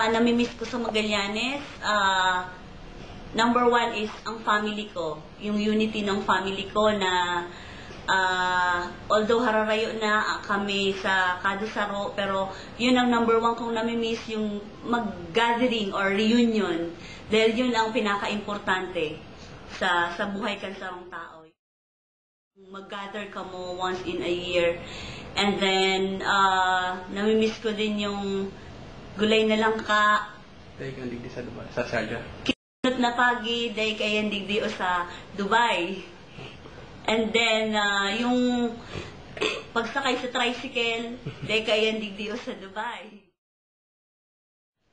namimiss ko sa Magallanes, number one is ang family ko. Yung unity ng family ko na although hararayo na kami sa Kadusaro, pero yun ang number one kong namimiss, yung mag-gathering or reunion. Dahil yun ang pinaka-importante sa buhay kansarong tao. Mag-gather ka mo once in a year. And then, namimiss ko din yung gulay na langka. Dahil kang digdi sa Dubai, sa Sharjah. Kinunot na pagi, dahil kayang digdi o sa Dubai. And then, yung pagsakay sa tricycle, dahil kayang digdi o sa Dubai.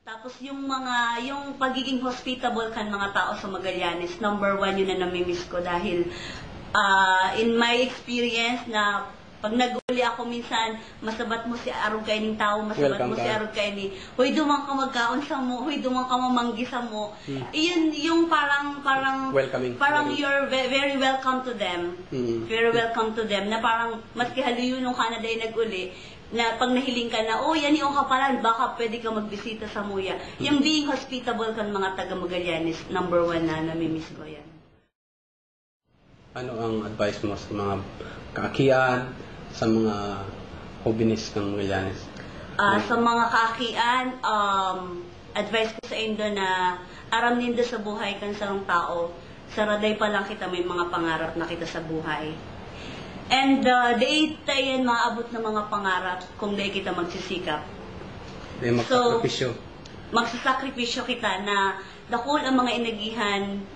Tapos yung pagiging hospitable kan mga tao sa Magallanes, number one yun na namimiss ko dahil in my experience na pag nag-uli ako minsan, masabat mo si arog kay ning tao, masabat mo si arog kay ni, huy dumang ka magkaon sa mo, huy dumang ka mamanggi sa mo. Iyon yung parang welcoming. Parang you're very welcome to them. Very welcome to them na parang maski haluyo nung Canada ay nag-uli, na pag nahiling ka na, oh, yan yung kapalan, baka pwede ka magbisita sa Muya. Yung being hospitable kan mga taga Magallanes, number one na namimiss ko yan. Ano ang advice mo sa mga kaakian, sa mga hobinis ng Magallanes? Sa mga kaakian, advice ko sa Indo na aram nindo sa buhay kan sarong tao, saraday pa lang kita may mga pangarap na kita sa buhay. And day tayo maabot ng mga pangarap kung day kita magsisikap. Magsakripisyo. Magsasakripisyo kita na dakol ang mga inagihan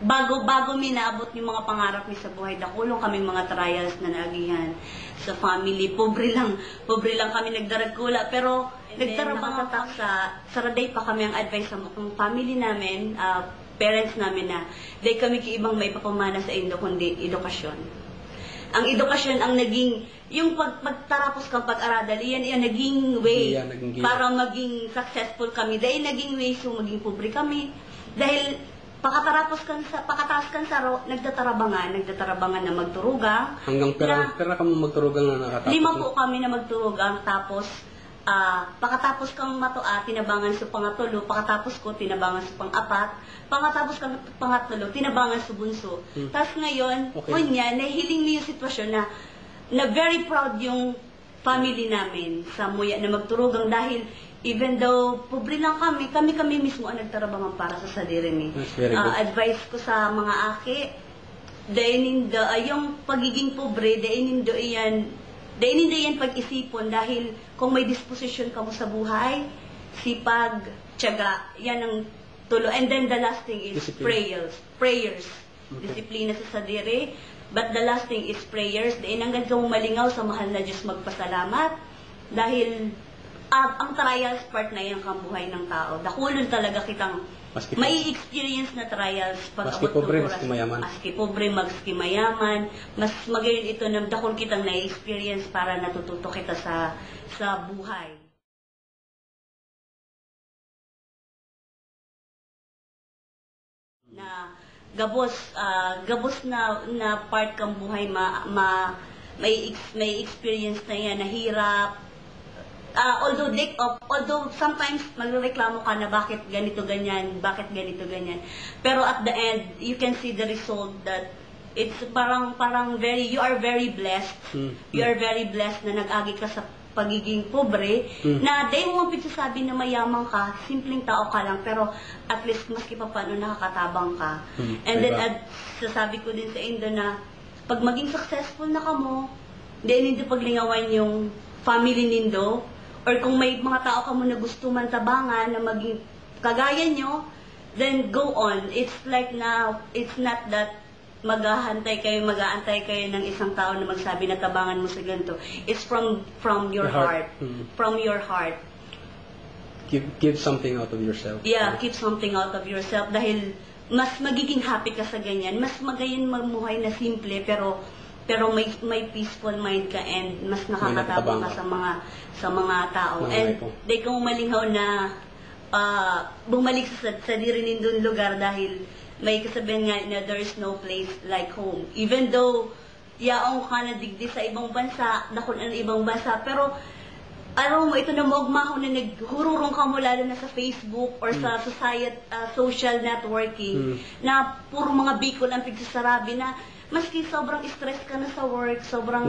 bago mi naabot yung mga pangarap ni sa buhay. Dakulong kaming mga trials na naagihan sa family. Pobre lang kami nagdaragkula. Pero nagdarabang sa saraday pa kami ang advice sa mga family namin, parents namin na dahil kami kiibang may papamana sa Indo kundi edukasyon. Ang edukasyon ang naging, yung pagtarapos kang pag-aradal, yan naging way para maging successful kami. Dahil naging way so maging pobre kami. Dahil pakataas kan sa nagtatarabangan na magturugang. Hanggang pera ka mo magturugang na nakatapos? 5 po kami na magturugang, tapos pakatapos kang matua, tinabangan sa pangatulo, pakatapos ko, tinabangan sa pang-apat, pakatapos kang pangatulo, tinabangan sa bunso. Tapos ngayon, kunya, nahihiling niyo yung sitwasyon na very proud yung family namin sa Muya na magturugang dahil even though pobre lang kami mismo ang nagtarabangan para sa sadiri ni. Advice ko sa mga aki, yung pagiging pobre, dainindo yan pag-isipon dahil kung may disposition ka mo sa buhay, sipag, tiyaga, yan ang tulo. And then the last thing is prayers. Disiplina sa sadiri. But the last thing is prayers. Dain hanggang kang malingaw sa mahal na Diyos magpasalamat. Dahil ang trials part na yan ang buhay ng tao. Dakulon talaga kitang may experience na trials pag maski pobre, maski mayaman. Maski pobre, maski mayaman. Mas magayon ito na dakol kitang na-experience para natututo kita sa buhay. Na gabos na part kang buhay may experience na yan, na hirap. Although sometimes magreklamo ka na bakit ganito ganyan. Pero at the end, you can see the result that it's parang you are very blessed. You are very blessed na nag-agi ka sa pagiging pobre, na di mo sabi na mayaman ka, simpleng tao ka lang, pero at least maski pa paano nakakatabang ka. And then sasabi ko din sa Indo na pag maging successful na ka mo, hindi paglingawan yung family nindo, or kung may mga tao ka mo na gusto man tabangan na maging kagaya nyo, then go on. It's like now, it's not that mag-aantay kayo ng isang tao na magsabi na tabangan mo sa ganito. It's from your heart. From your heart. Give something out of yourself. Yeah, keep something out of yourself dahil mas magiging happy ka sa ganyan. Mas magayon mamuhay na simple pero may peaceful mind ka and mas nakakatabang ka sa mga tao. And di ka umalinghaw na bumalik sa diri nindong lugar dahil may kasabihan nga na there is no place like home. Even though yaong ka na digdi sa ibang bansa, dakon ang ibang bansa, pero Araw mo, ito na mogmaho na naghururong ka mo lalo na sa Facebook or sa social networking na puro mga Bicol ang pigsasarabi na maski sobrang stress ka na sa work, sobrang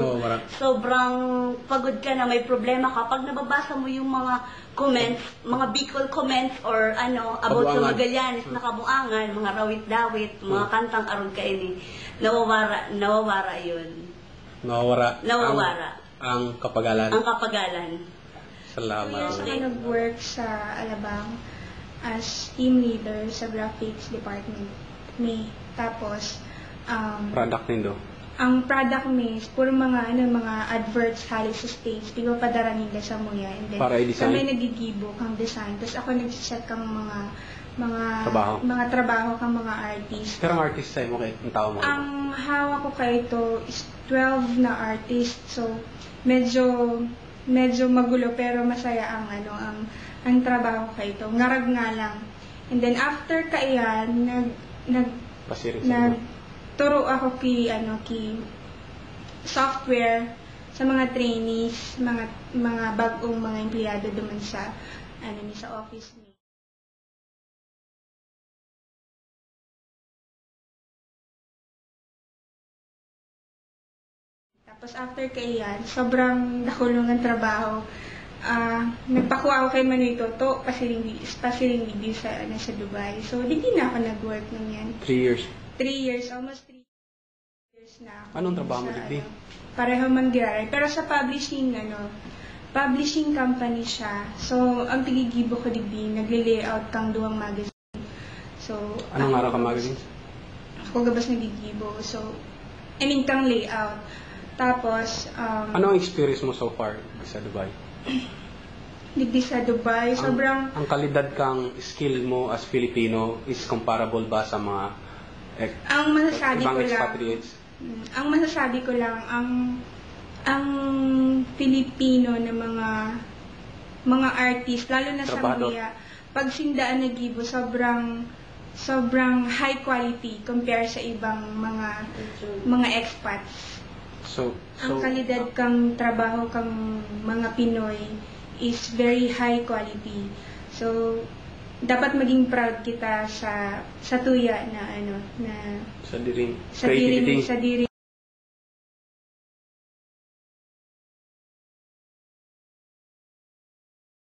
pagod ka na, may problema ka, pag nababasa mo yung mga comments, mga Bicol comments or about sa Magallanes na kabuangan, mga rawit-dawit, mga kantang aron kaini, nawawara yun. Nawawara. Ang kapagalan. Ang kapagalan. Salamat. Yes, ako nag-work sa Alabang as team leader sa graphics department. Tapos, Product nindo. ang product mi is puro mga adverts halos sa stage. Di ba padara nila sa muya. And then, Para i-design? kami nagigibok ang design. Tapos ako nag-check ang Trabaho? mga trabaho kang mga artist. Pero ang artist sa'yo mo kayo, ang tao mo. Ang hawak ko kayo ito is 12 na artist. So, medyo magulo pero masaya ang trabaho kayo ito. Ngarag nga lang. And then after kaiyan, Pasirin sa mo. turo ako ki software sa mga trainees, mga bagong mga empleyado duman sa sa office ni. Tapos after kaiyan, sobrang nakulong ng trabaho. Nagpakuha ako kay Manito to pasiling sa Dubai. So, hindi na ako nag-work nun yan. 3 years. 3 years, almost 3 years na ako. Anong trabaho mo, sa, Digdi? Pareho man giraray. Pero sa publishing company siya. So, ang tigigibo ko digdi, nagle-layout kang duwang magazine. So, Anong araw ka magazine? Ako gabas nagigibo. So, kang layout. Tapos, Ano ang experience mo so far sa Dubai? digdi sa Dubai, sobrang Ang kalidad kang skill mo as Filipino is comparable ba sa mga ang masasabi ibang ko lang expatriates? ang masasabi ko lang ang Filipino na mga artist lalo na sa Trabador. Muya pag sindaan na gibo sobrang high quality compare sa ibang mga expats. So Ang kalidad kang trabaho kang mga Pinoy is very high quality. So dapat maging proud kita sa tuya na sa diring sa diri